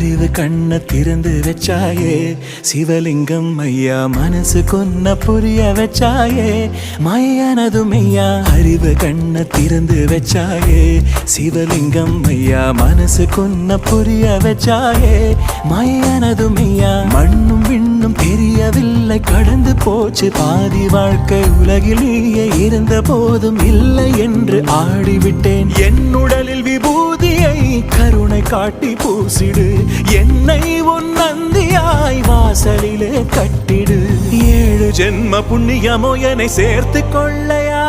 அறிவு கண்ண திறந்து வச்சாயே சிவலிங்கம் ஐயா மனசு கொன்ன புரிய வச்சாயே மாயானது மெய்யா அறிவு கண்ண திறந்து வச்சாயே சிவலிங்கம் ஐயா மனசு கொன்ன புரிய வச்சாயே மாயானது மெய்யா மண்ணும் விண்ணும் தெரியவில்லை கடந்து போச்சு பாதி வாழ்க்கை உலகிலேயே இருந்த போதும் இல்லை என்று ஆடிவிட்டேன் என் உடலில் விபூதியை கருணை காட்டி பூசிடு என்னை உன் நந்தியாய் வாசலிலே கட்டிடு 7 ஜென்ம புண்ணியமோ என்னை சேர்த்து கொள்ளையா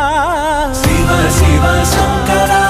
சிவ சிவ சங்கரா